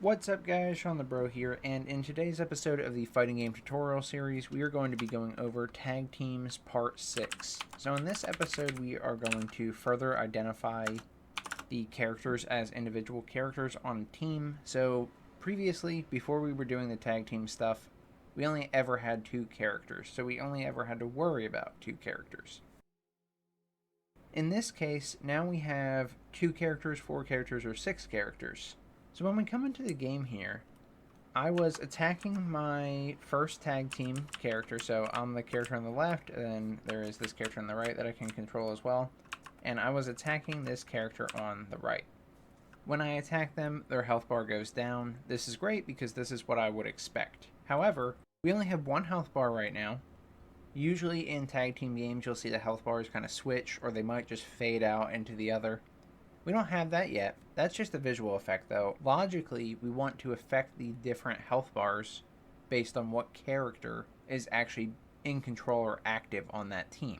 What's up guys, Shawnthebro here, and in today's episode of the fighting game tutorial series, we are going to be going over Tag Teams Part 6. So in this episode, we are going to further identify the characters as individual characters on a team. So previously, before we were doing the tag team stuff, we only ever had 2 characters, so we only ever had to worry about 2 characters. In this case, now we have 2 characters, 4 characters, or 6 characters. So when we come into the game here, I was attacking my first tag team character. So I'm the character on the left, and then there is this character on the right that I can control as well. And I was attacking this character on the right. When I attack them, their health bar goes down. This is great because this is what I would expect. However, we only have 1 health bar right now. Usually in tag team games, you'll see the health bars kind of switch, or they might just fade out into the other. We don't have that yet. That's just a visual effect though. Logically, we want to affect the different health bars based on what character is actually in control or active on that team.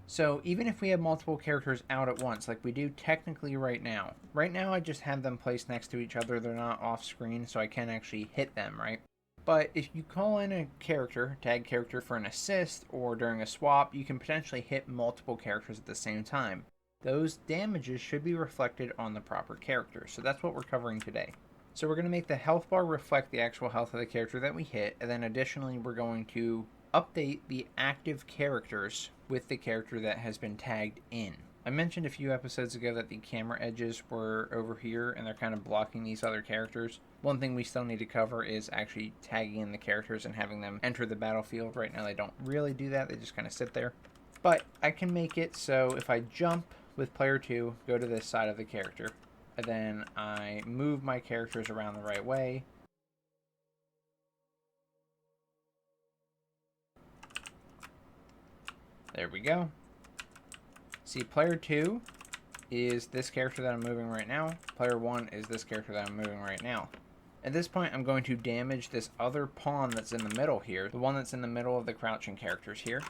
So even if we have multiple characters out at once, like we do technically right now. Right now I just have them placed next to each other. They're not off screen, so I can't actually hit them, right? But if you call in a character, tag character, for an assist or during a swap, you can potentially hit multiple characters at the same time. Those damages should be reflected on the proper character. So that's what we're covering today. So we're going to make the health bar reflect the actual health of the character that we hit, and then additionally we're going to update the active characters with the character that has been tagged in. I mentioned a few episodes ago that the camera edges were over here and they're kind of blocking these other characters. One thing we still need to cover is actually tagging in the characters and having them enter the battlefield. Right now they don't really do that, they just kind of sit there. But I can make it so if I jump with player 2, go to this side of the character, and then I move my characters around the right way. There we go. See, player 2 is this character that I'm moving right now. Player 1 is this character that I'm moving right now. At this point, I'm going to damage this other pawn that's in the middle here, the one that's in the middle of the crouching characters here.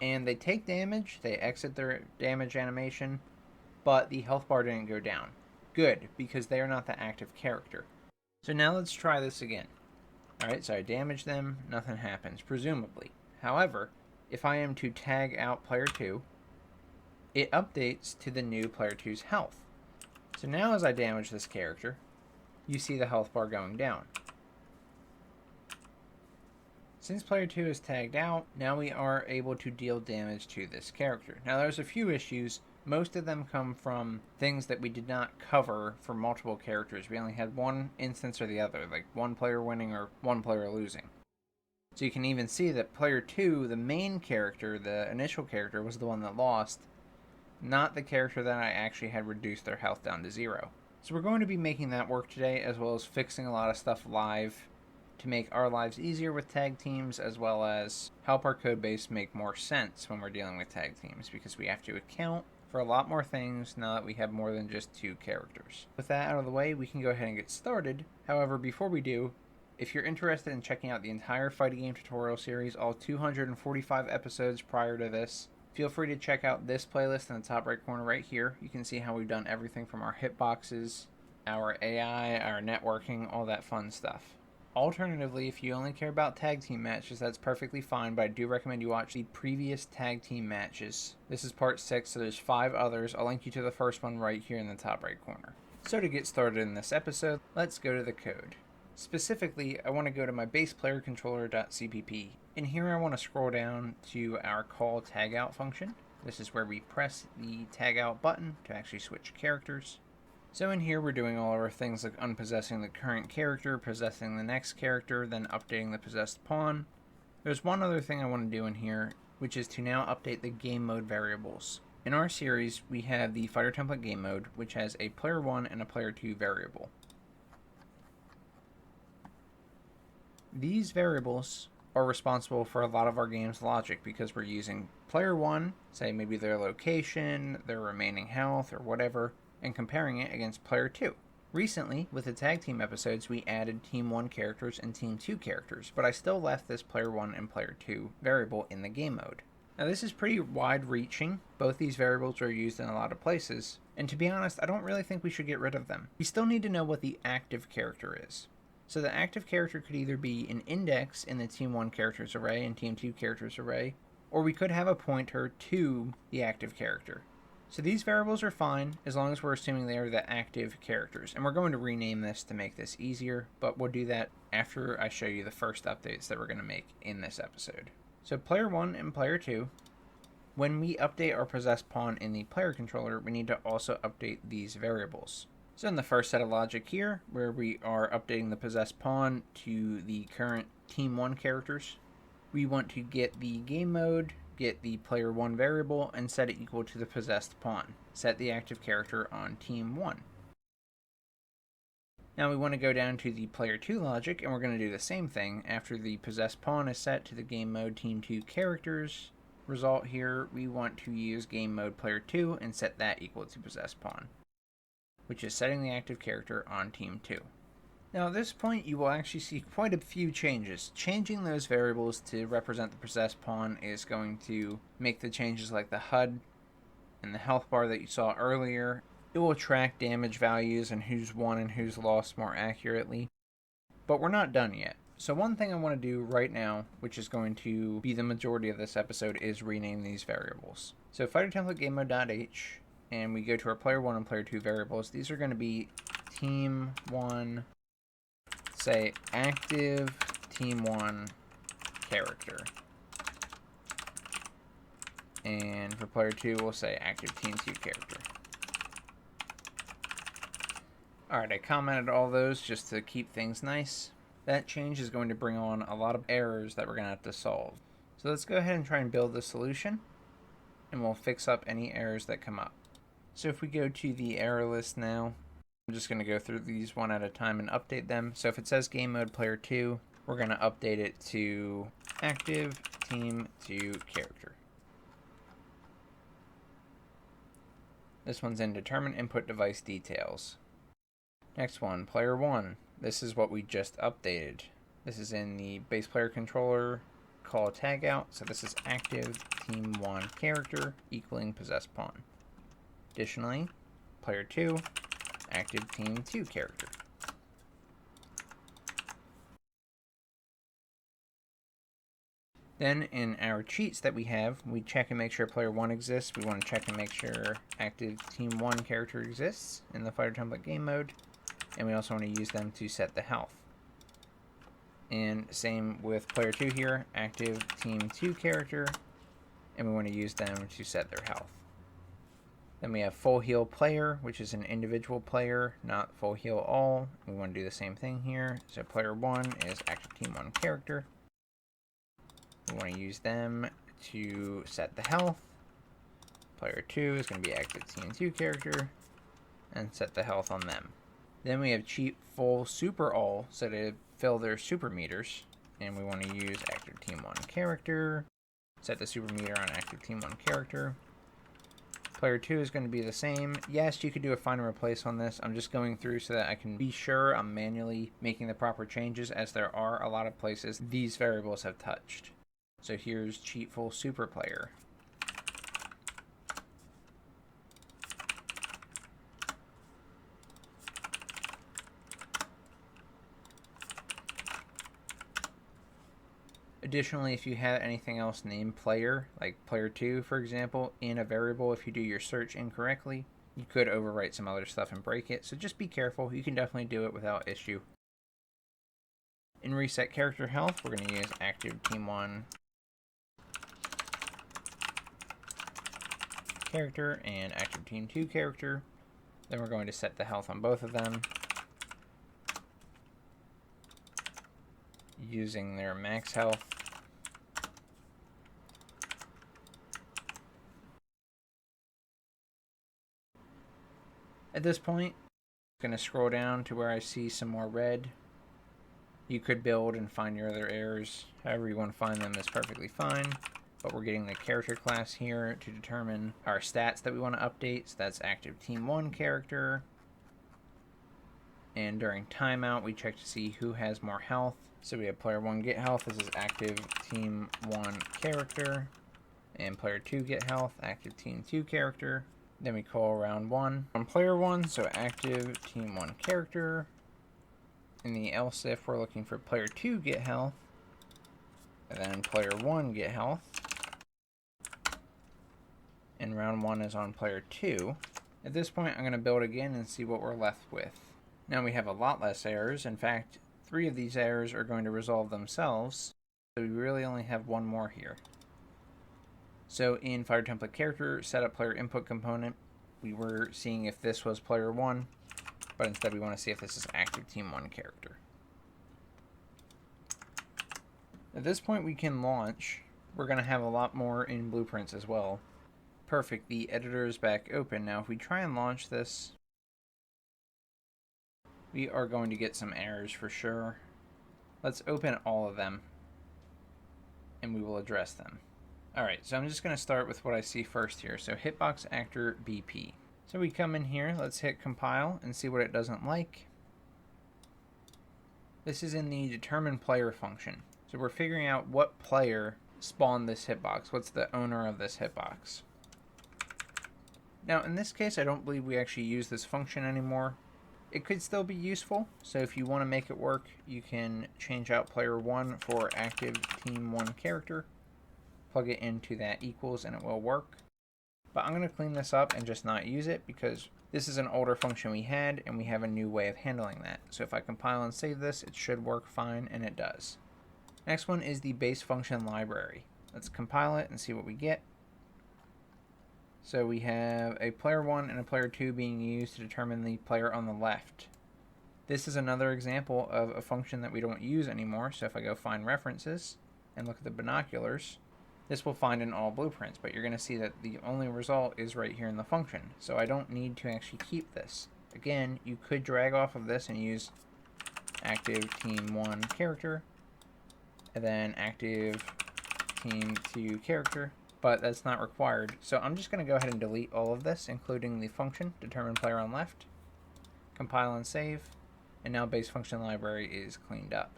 And they take damage, they exit their damage animation, but the health bar didn't go down. Good, because they are not the active character. So now let's try this again. Alright, so I damage them, nothing happens, presumably. However, if I am to tag out player 2, it updates to the new player 2's health. So now as I damage this character, you see the health bar going down. Since player 2 is tagged out, now we are able to deal damage to this character. Now there's a few issues. Most of them come from things that we did not cover for multiple characters. We only had one instance or the other, like one player winning or one player losing. So you can even see that player 2, the main character, the initial character, was the one that lost, not the character that I actually had reduced their health down to 0. So we're going to be making that work today, as well as fixing a lot of stuff live to make our lives easier with tag teams, as well as help our code base make more sense when we're dealing with tag teams, because we have to account for a lot more things now that we have more than just 2 characters. With that out of the way, we can go ahead and get started. However, before we do, if you're interested in checking out the entire fighting game tutorial series, all 245 episodes prior to this, feel free to check out this playlist in the top right corner right here. You can see how we've done everything from our hitboxes, our AI, our networking, all that fun stuff. Alternatively, if you only care about tag team matches, that's perfectly fine, but I do recommend you watch the previous tag team matches. This is part 6, so there's 5 others. I'll link you to the first one right here in the top right corner. So to get started in this episode, let's go to the code. Specifically, I want to go to my baseplayercontroller.cpp. In here I want to scroll down to our call tagout function. This is where we press the tagout button to actually switch characters. So in here we're doing all of our things like unpossessing the current character, possessing the next character, then updating the possessed pawn. There's one other thing I want to do in here, which is to now update the game mode variables. In our series, we have the fighter template game mode, which has a player 1 and a player 2 variable. These variables are responsible for a lot of our game's logic because we're using player 1, say maybe their location, their remaining health, or whatever, and comparing it against player 2. Recently, with the tag team episodes, we added team 1 characters and team 2 characters, but I still left this player 1 and player 2 variable in the game mode. Now this is pretty wide-reaching. Both these variables are used in a lot of places, And to be honest, I don't really think we should get rid of them. We still need to know what the active character is. So the active character could either be an index in the Team 1 characters array and Team 2 characters array, or we could have a pointer to the active character. So these variables are fine as long as we're assuming they are the active characters. And we're going to rename this to make this easier, but we'll do that after I show you the first updates that we're going to make in this episode. So player 1 and player 2, when we update our possessed pawn in the player controller, we need to also update these variables. So in the first set of logic here, where we are updating the possessed pawn to the current Team 1 characters, we want to get the game mode, get the player 1 variable, and set it equal to the possessed pawn. Set the active character on Team 1. Now we want to go down to the player 2 logic, and we're going to do the same thing. After the possessed pawn is set to the game mode Team 2 characters result here, we want to use game mode player 2 and set that equal to possessed pawn, which is setting the active character on Team 2. Now at this point you will actually see quite a few changes. Changing those variables to represent the possessed pawn is going to make the changes like the HUD and the health bar that you saw earlier. It will track damage values and who's won and who's lost more accurately. But we're not done yet. So one thing I want to do right now, which is going to be the majority of this episode, is rename these variables. So fighter template game mode.h, and we go to our player 1 and player 2 variables. These are going to be Team 1, say active Team 1 character. And for player 2, we'll say active Team 2 character. Alright, I commented all those just to keep things nice. That change is going to bring on a lot of errors that we're going to have to solve. So let's go ahead and try and build the solution, and we'll fix up any errors that come up. So if we go to the error list now, I'm just going to go through these one at a time and update them. So if it says game mode player 2, we're going to update it to active Team 2 character. This one's in determine input device details. Next one, player 1. This is what we just updated. This is in the base player controller call tag out. So this is active Team 1 character equaling possessed pawn. Additionally, player 2, active Team 2 character. Then in our cheats that we have, we check and make sure player 1 exists. We want to check and make sure active Team 1 character exists in the fighter template game mode. And we also want to use them to set the health. And same with player 2 here, active Team 2 character, and we want to use them to set their health. Then we have full heal player, which is an individual player, not full heal all. We want to do the same thing here. So player 1 is active Team 1 character. We want to use them to set the health. Player 2 is going to be active Team 2 character, and set the health on them. Then we have cheat full super all, so to fill their super meters, and we want to use active Team 1 character, set the super meter on active Team 1 character. Player 2 is going to be the same. Yes, you could do a find and replace on this. I'm just going through so that I can be sure I'm manually making the proper changes, as there are a lot of places these variables have touched. So here's cheat full super player. Additionally, if you have anything else named player, like player 2 for example, in a variable, if you do your search incorrectly, you could overwrite some other stuff and break it, so just be careful. You can definitely do it without issue. In reset character health, we're going to use active Team 1 character and active Team 2 character. Then we're going to set the health on both of them using their max health. At this point, I'm going to scroll down to where I see some more red. You could build and find your other errors. However you want to find them is perfectly fine. But we're getting the character class here to determine our stats that we want to update. So that's active Team 1 character. And during timeout, we check to see who has more health. So we have player 1 get health. This is active Team 1 character. And player 2 get health, active Team 2 character. Then we call round 1 on player 1, so active team 1 character. In the else if, we're looking for player 2 get health, and then player 1 get health. And round 1 is on player 2. At this point, I'm going to build again and see what we're left with. Now we have a lot less errors. In fact, 3 of these errors are going to resolve themselves, so we really only have 1 more here. So in Fire Template Character, Setup Player Input Component, we were seeing if this was player 1, but instead we want to see if this is active Team 1 character. At this point we can launch. We're going to have a lot more in blueprints as well. Perfect, the editor is back open. Now if we try and launch this, we are going to get some errors for sure. Let's open all of them, and we will address them. Alright, so I'm just going to start with what I see first here. So Hitbox Actor BP. So we come in here, let's hit compile and see what it doesn't like. This is in the determine player function. So we're figuring out what player spawned this hitbox. What's the owner of this hitbox? Now in this case, I don't believe we actually use this function anymore. It could still be useful, so if you want to make it work, you can change out player 1 for active team 1 character. Plug it into that equals and it will work. But I'm going to clean this up and just not use it because this is an older function we had and we have a new way of handling that. So if I compile and save this, it should work fine, and it does. Next one is the base function library. Let's compile it and see what we get. So we have a player 1 and a player 2 being used to determine the player on the left. This is another example of a function that we don't use anymore. So if I go find references and look at the binoculars, this will find in all blueprints, but you're going to see that the only result is right here in the function. So I don't need to actually keep this. Again, you could drag off of this and use active team 1 character, and then active team 2 character, but that's not required. So I'm just going to go ahead and delete all of this, including the function, determine player on left, compile and save, and now base function library is cleaned up.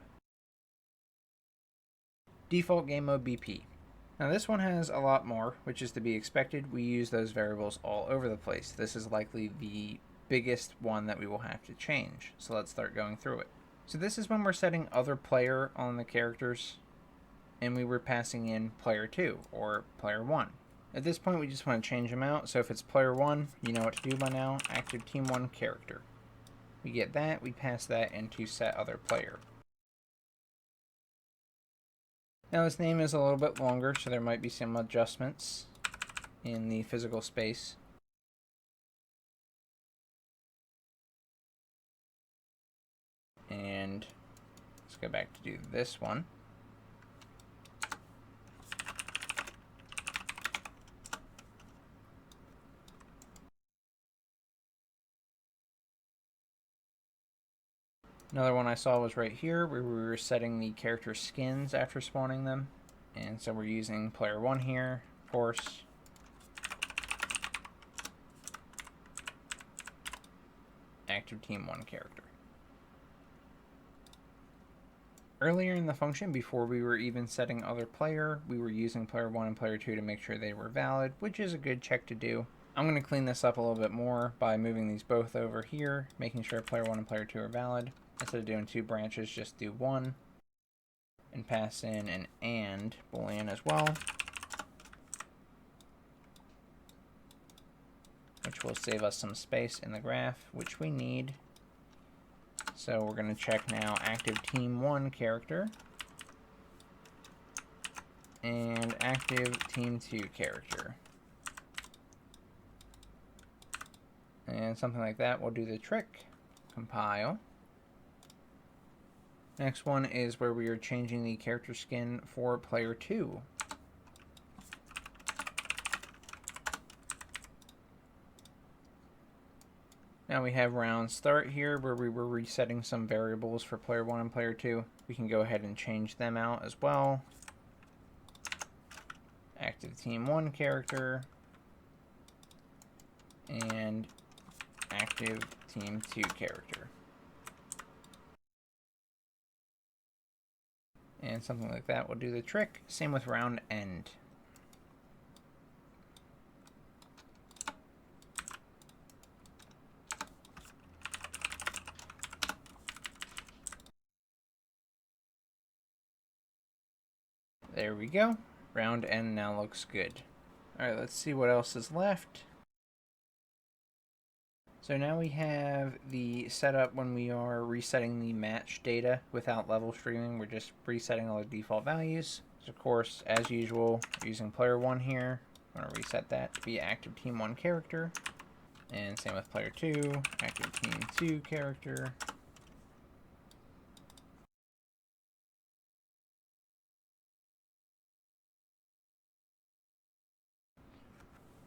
Default game mode BP. Now this one has a lot more, which is to be expected. We use those variables all over the place. This is likely the biggest one that we will have to change. So let's start going through it. So this is when we're setting other player on the characters, and we were passing in player 2 or player 1. At this point we just want to change them out. So if it's player 1, you know what to do by now. Active team 1 character. We get that, we pass that into set other player. Now this name is a little bit longer, so there might be some adjustments in the physical space. And let's go back to do this one. Another one I saw was right here, where we were setting the character skins after spawning them. And so we're using player 1 here, of course. Active team 1 character. Earlier in the function, before we were even setting other player, we were using player 1 and player 2 to make sure they were valid, which is a good check to do. I'm going to clean this up a little bit more by moving these both over here, making sure player 1 and player 2 are valid. Instead of doing 2 branches, just do 1. And pass in an AND boolean as well, which will save us some space in the graph, which we need. So we're going to check now active team 1 character and active team 2 character. And something like that will do the trick. Compile. Next one is where we are changing the character skin for player 2. Now we have round start here where we were resetting some variables for player 1 and player 2. We can go ahead and change them out as well. Active team 1 character and active team 2 character. And something like that will do the trick. Same with round end. There we go. Round end now looks good. Alright, let's see what else is left. So now we have the setup when we are resetting the match data without level streaming. We're just resetting all the default values. So of course, as usual, we're using player 1 here. I'm going to reset that to be active team 1 character. And same with player 2, active team 2 character.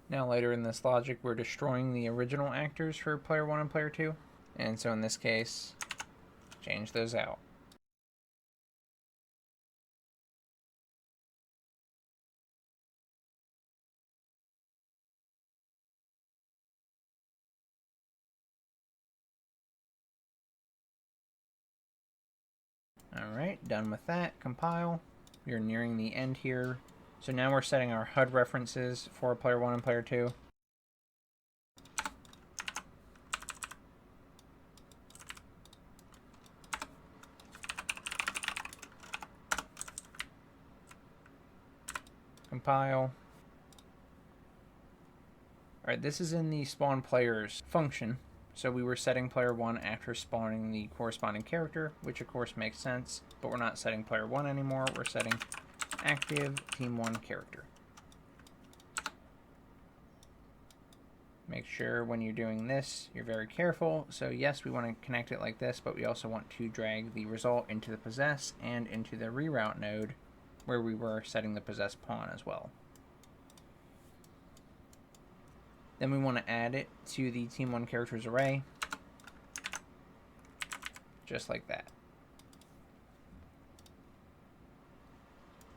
Now later in this logic, we're destroying the original actors for player 1 and player 2. And so in this case, change those out. Alright, done with that. Compile. We are nearing the end here. So now we're setting our HUD references for player 1 and player 2. Compile. Alright, this is in the spawn players function. So we were setting player 1 after spawning the corresponding character, which of course makes sense, but we're not setting player 1 anymore. We're setting active team 1 character. Make sure when you're doing this, you're very careful. So yes, we want to connect it like this, but we also want to drag the result into the possess and into the reroute node where we were setting the possess pawn as well. Then we want to add it to the team 1 characters array, just like that.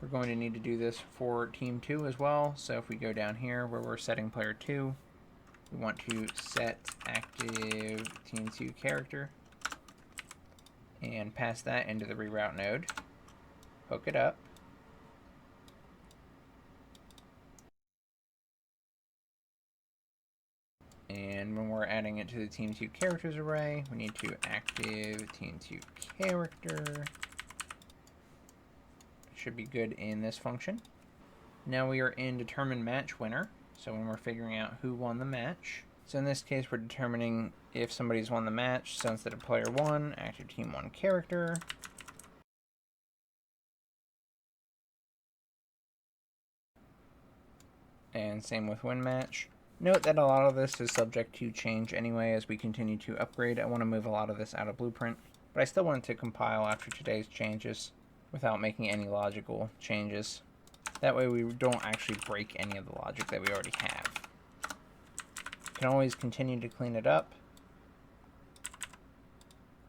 We're going to need to do this for team 2 as well. So if we go down here where we're setting player 2, we want to set active team 2 character and pass that into the reroute node, hook it up. And when we're adding it to the team 2 characters array, we need to active team 2 character. It should be good in this function. Now we are in determine match winner. So when we're figuring out who won the match. So in this case, we're determining if somebody's won the match. So instead of player 1, active team 1 character. And same with win match. Note that a lot of this is subject to change anyway as we continue to upgrade. I want to move a lot of this out of Blueprint, but I still want to compile after today's changes without making any logical changes. That way we don't actually break any of the logic that we already have. You can always continue to clean it up,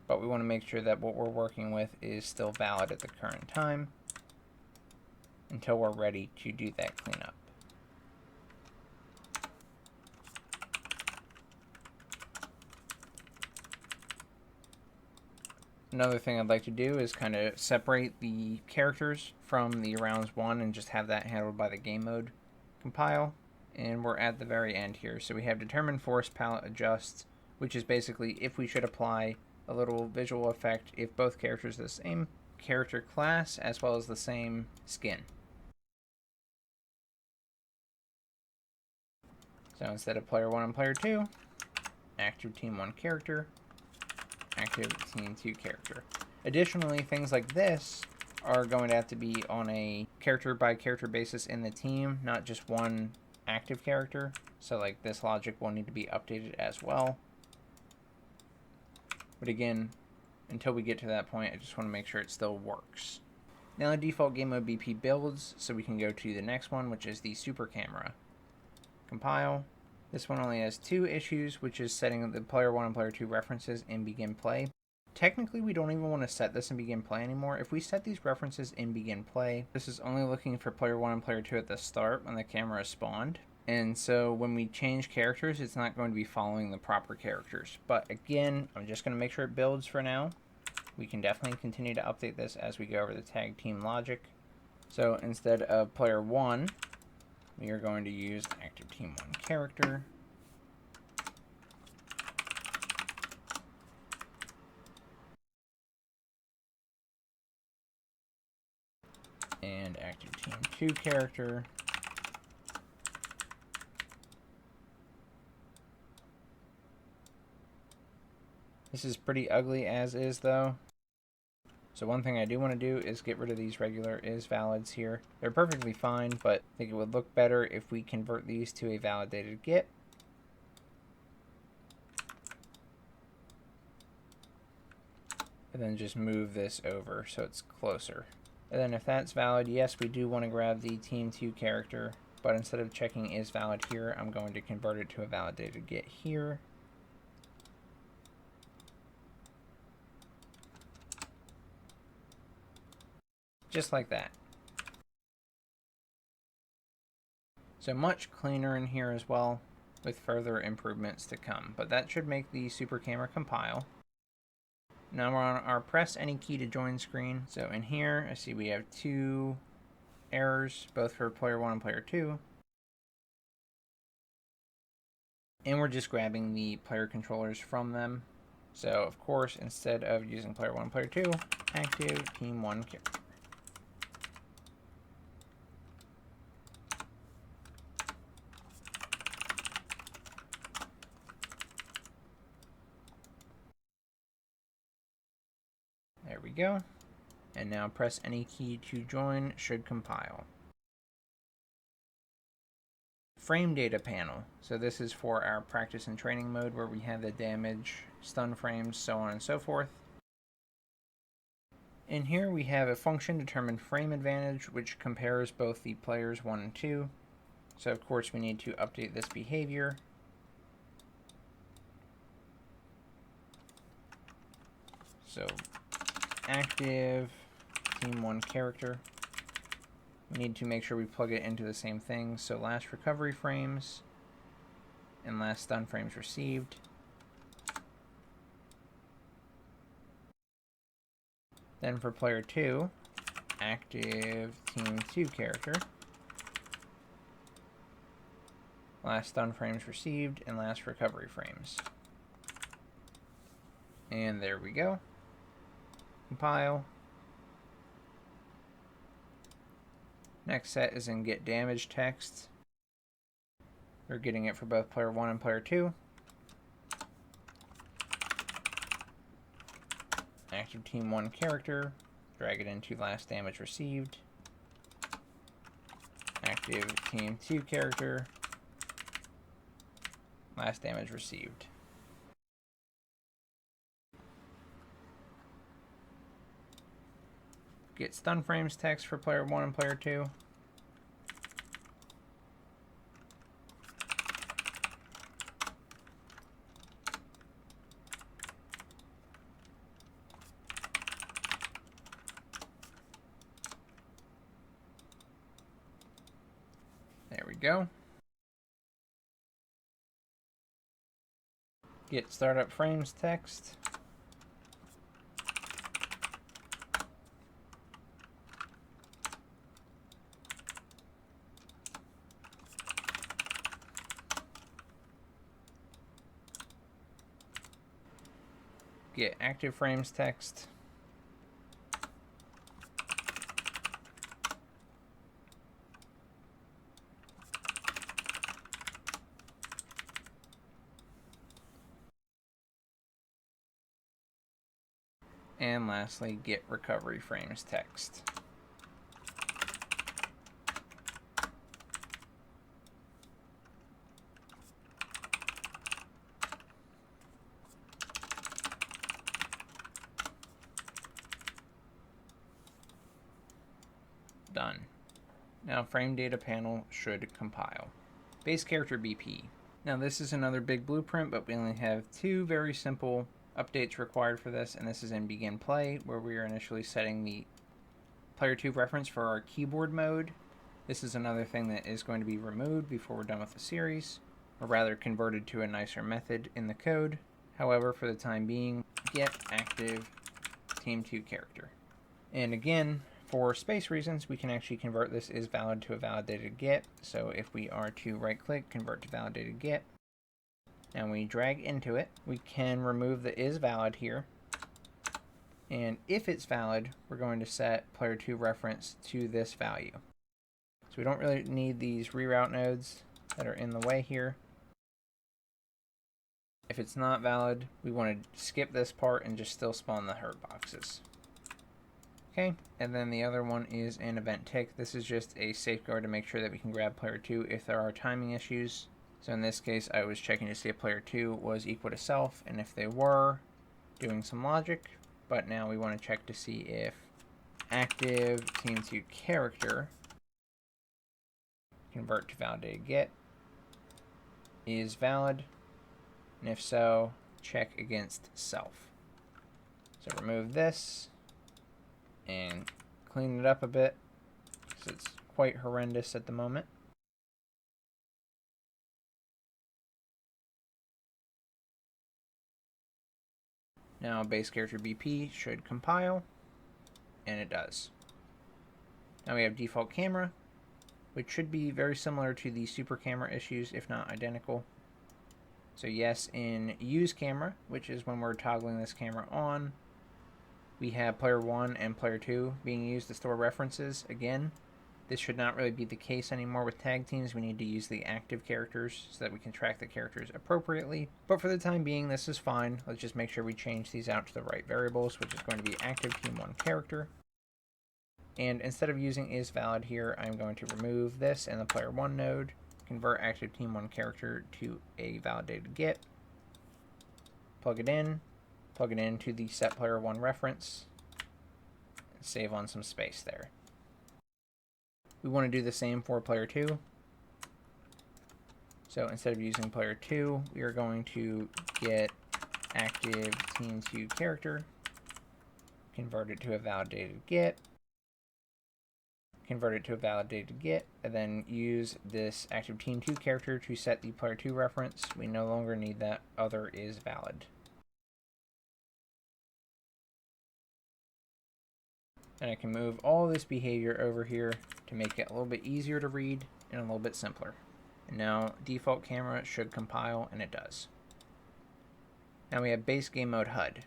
but we want to make sure that what we're working with is still valid at the current time until we're ready to do that cleanup. Another thing I'd like to do is kind of separate the characters from the rounds 1 and just have that handled by the game mode compile. And we're at the very end here. So we have determine force palette adjust, which is basically if we should apply a little visual effect if both characters are the same character class as well as the same skin. So instead of player 1 and player 2, active team 1 character, active team 2 character. Additionally, things like this are going to have to be on a character by character basis in the team, not just one active character. So like this logic will need to be updated as well. But again, until we get to that point, I just want to make sure it still works. Now the default game mode BP builds, so we can go to the next one, which is the super camera. Compile. This one only has 2 issues, which is setting the player 1 and player 2 references in begin play. Technically, we don't even want to set this in begin play anymore. If we set these references in begin play, this is only looking for player 1 and player 2 at the start when the camera is spawned. And so when we change characters, it's not going to be following the proper characters. But again, I'm just going to make sure it builds for now. We can definitely continue to update this as we go over the tag team logic. So instead of player 1, we are going to use active team 1 character. and active team 2 character. This is pretty ugly as is though. So one thing I do want to do is get rid of these regular is valids here. They're perfectly fine, but I think it would look better if we convert these to a validated get. And then just move this over so it's closer. And then if that's valid, yes, we do want to grab the team 2 character, but instead of checking is valid here, I'm going to convert it to a validated get here. Just like that. So much cleaner in here as well, with further improvements to come. But that should make the super camera compile. Now we're on our press any key to join screen. So in here, I see we have 2 errors, both for player 1 and player 2. And we're just grabbing the player controllers from them. So of course, instead of using player 1 and player 2, active team 1 character. There we go. And now press any key to join should compile. Frame data panel. So this is for our practice and training mode where we have the damage, stun frames, so on and so forth. In here we have a function determine frame advantage, which compares both the players 1 and 2. So of course we need to update this behavior. So active team 1 character. We need to make sure we plug it into the same thing. So last recovery frames and last stun frames received. Then for player 2, active team 2 character. Last stun frames received and last recovery frames. And there we go. Compile. Next set is in get damage text. We're getting it for both player 1 and player 2. Active team 1 character. Drag it into last damage received. Active team 2 character. Last damage received. Get stun frames text for player 1 and player 2. There we go. Get startup frames text. Get active frames text. And lastly, get recovery frames text. Done. Now frame data panel should compile. Base character BP. Now this is another big blueprint, but we only have 2 very simple updates required for this, and this is in begin play, where we are initially setting the player 2 reference for our keyboard mode. This is another thing that is going to be removed before we're done with the series, or rather converted to a nicer method in the code. However, for the time being, get active team 2 character. And again, for space reasons, we can actually convert this is valid to a validated get. So if we are to right click, convert to validated get, and we drag into it, we can remove the is valid here. And if it's valid, we're going to set player 2 reference to this value. So we don't really need these reroute nodes that are in the way here. If it's not valid, we want to skip this part and just still spawn the herd boxes. Okay, and then the other one is an event tick. This is just a safeguard to make sure that we can grab player 2 if there are timing issues. So in this case, I was checking to see if player 2 was equal to self, and if they were, doing some logic. But now we want to check to see if active team2 character convert to validated get is valid, and if so, check against self. So remove this and clean it up a bit because it's quite horrendous at the moment. Now base character BP should compile, and it does. Now we have default camera, which should be very similar to the super camera issues, if not identical. So yes, in use camera, which is when we're toggling this camera on, we have player 1 and player 2 being used to store references. Again, this should not really be the case anymore with tag teams. We need to use the active characters so that we can track the characters appropriately. But for the time being, this is fine. Let's just make sure we change these out to the right variables, which is going to be active team1 character. And instead of using is valid here, I'm going to remove this and the player 1 node, convert active team1 character to a validated get, plug it into the set player 1 reference, and save on some space there. We want to do the same for player 2. So instead of using player 2, we are going to get active team2 character, convert it to a validated get, and then use this active team2 character to set the player 2 reference. We no longer need that other is valid. And I can move all this behavior over here to make it a little bit easier to read and a little bit simpler. And now default camera should compile, and it does. Now we have base game mode HUD.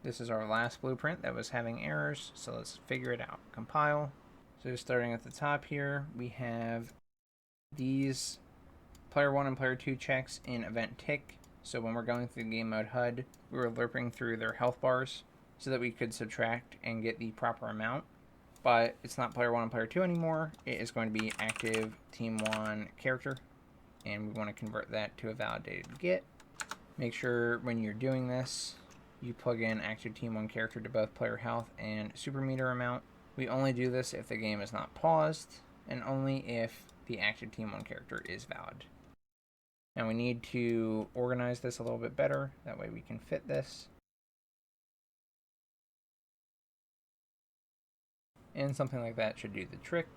This is our last blueprint that was having errors, so let's figure it out. Compile. So starting at the top here, we have these player 1 and player 2 checks in event tick. So when we're going through game mode HUD, we were lerping through their health bars so that we could subtract and get the proper amount. But it's not player 1 and player 2 anymore. It is going to be active team1 character, and we want to convert that to a validated get. Make sure when you're doing this, you plug in active team1 character to both player health and super meter amount. We only do this if the game is not paused, and only if the active team1 character is valid. Now we need to organize this a little bit better, that way we can fit this. And something like that should do the trick.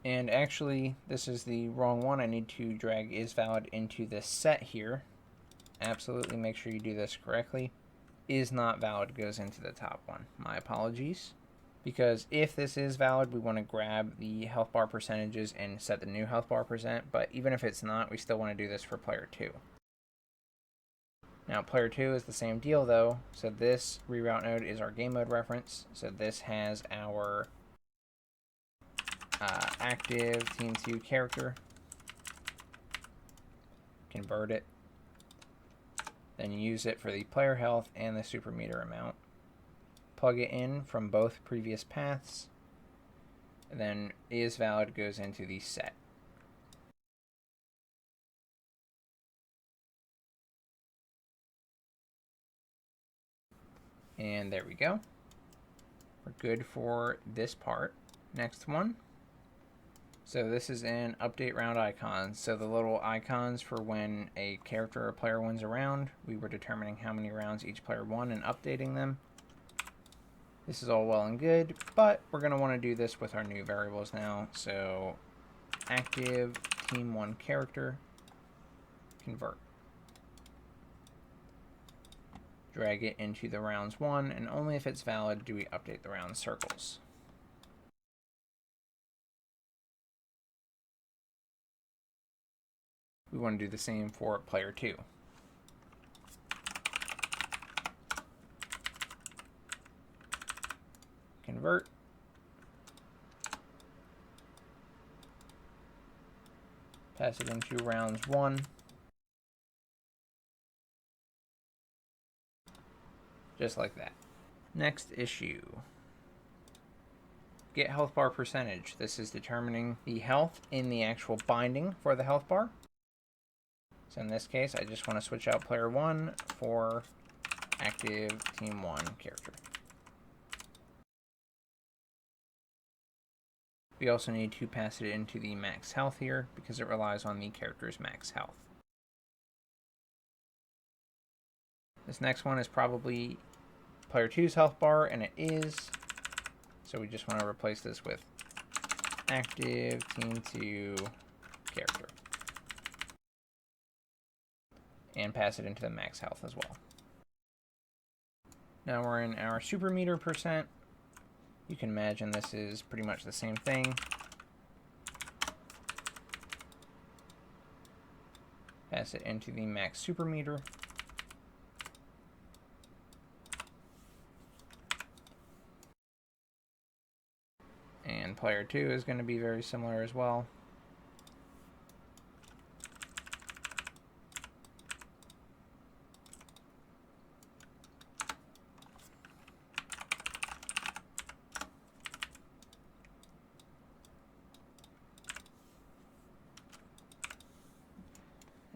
And actually, this is the wrong one. I need to drag is valid into this set here. Absolutely make sure you do this correctly. Is not valid goes into the top one. My apologies. Because if this is valid, we want to grab the health bar percentages and set the new health bar percent. But even if it's not, we still want to do this for player 2. Now player 2 is the same deal though. So this reroute node is our game mode reference. So this has our active team2 character, convert it, then use it for the player health and the super meter amount, plug it in from both previous paths, and then is valid goes into the set. And there we go. We're good for this part. Next one. So this is an update round icon. So the little icons for when a character or player wins a round, we were determining how many rounds each player won and updating them. This is all well and good, but we're going to want to do this with our new variables now. So active team1 character, convert. Drag it into the rounds 1, and only if it's valid do we update the round circles. We want to do the same for player 2. convert. Pass it into rounds 1. Just like that. Next issue. Get health bar percentage. This is determining the health in the actual binding for the health bar. So in this case, I just want to switch out player 1 for active team 1 character. We also need to pass it into the max health here because it relies on the character's max health. This next one is probably player 2's health bar, and it is. So we just want to replace this with active team 2 character. And pass it into the max health as well. Now we're in our super meter percent. You can imagine this is pretty much the same thing. Pass it into the max super meter. And player 2 is going to be very similar as well.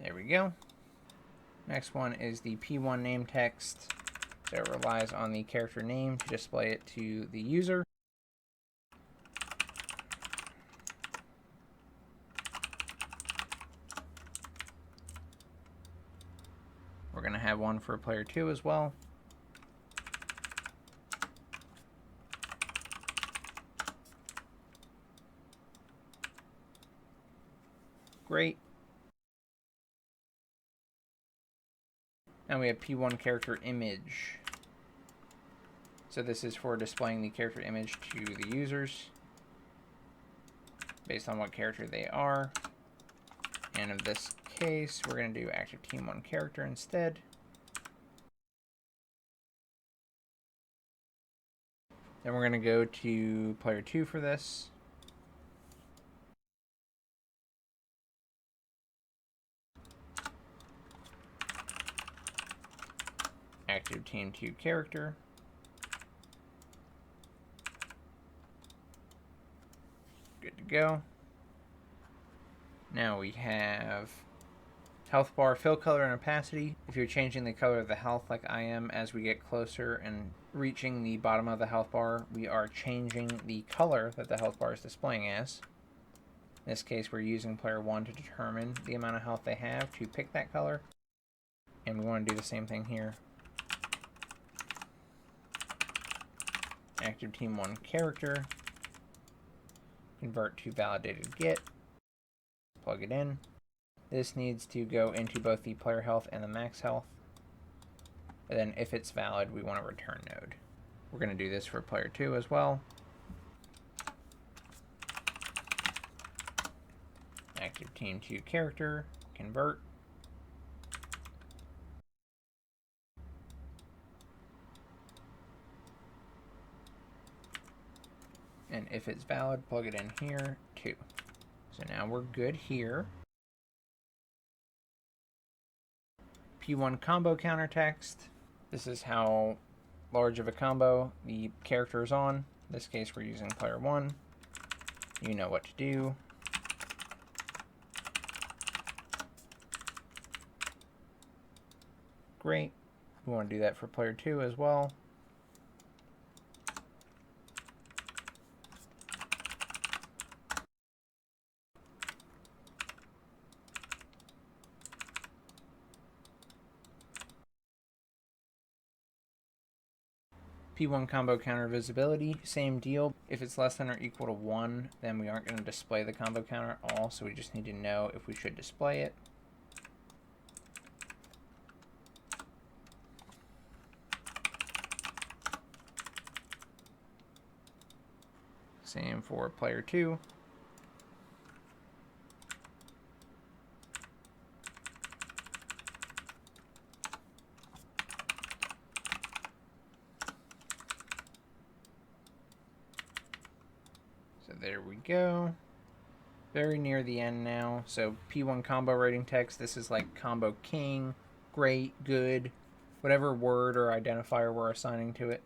There we go. Next one is the P1 name text. So it relies on the character name to display it to the user. We're going to have one for player 2 as well. Great. Now we have P1 character image. So this is for displaying the character image to the users based on what character they are. And in this case, we're going to do active team 1 character instead. Then we're going to go to player 2 for this. Active team 2 character. Good to go. Now we have health bar fill color and opacity. If you're changing the color of the health like I am, as we get closer and reaching the bottom of the health bar, we are changing the color that the health bar is displaying as. In this case, we're using player 1 to determine the amount of health they have to pick that color. And we want to do the same thing here. Active team 1 character. Convert to validated get. Plug it in. This needs to go into both the player health and the max health. And then if it's valid, we want a return node. We're going to do this for player 2 as well. Active team 2 character. Convert. And if it's valid, plug it in here too. So now we're good here. P1 combo counter text. This is how large of a combo the character is on. In this case, we're using player 1. You know what to do. Great. We want to do that for player 2 as well. P1 combo counter visibility, same deal. If it's less than or equal to 1, then we aren't going to display the combo counter at all, so we just need to know if we should display it. Same for player 2. So there we go. Very near the end now. So P1 combo rating text. This is like combo king, great, good, whatever word or identifier we're assigning to it.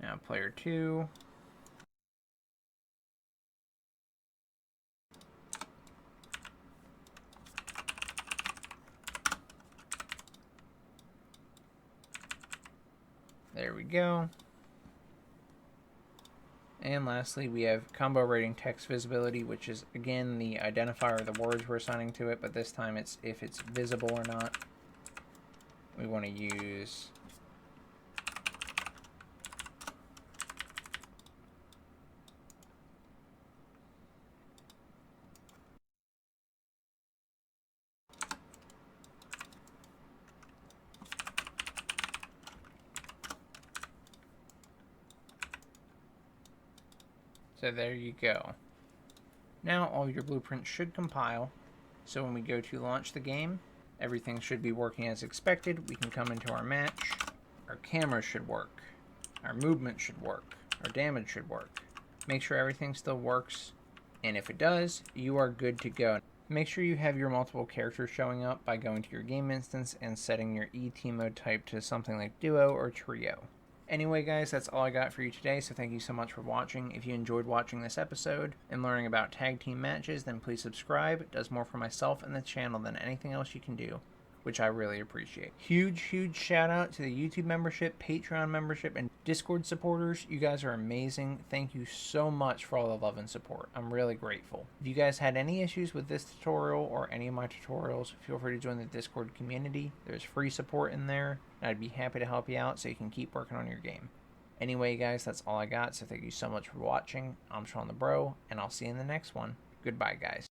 Now player 2. There we go. And lastly, we have combo rating text visibility, which is, again, the identifier of the words we're assigning to it, but this time it's if it's visible or not. We want to use So there you go. Now all your blueprints should compile, so when we go to launch the game, everything should be working as expected. We can come into our match, our camera should work, our movement should work, our damage should work. Make sure everything still works, and if it does, you are good to go. Make sure you have your multiple characters showing up by going to your game instance and setting your ET mode type to something like Duo or Trio. Anyway, guys, that's all I got for you today, so thank you so much for watching. If you enjoyed watching this episode and learning about tag team matches, then please subscribe. It does more for myself and the channel than anything else you can do, which I really appreciate. Huge shout out to the YouTube membership, Patreon membership, and Discord supporters. You guys are amazing. Thank you so much for all the love and support. I'm really grateful. If you guys had any issues with this tutorial or any of my tutorials, feel free to join the Discord community. There's free support in there, and I'd be happy to help you out so you can keep working on your game. Anyway, guys, that's all I got, so thank you so much for watching. I'm Shawnthebro, and I'll see you in the next one. Goodbye, guys.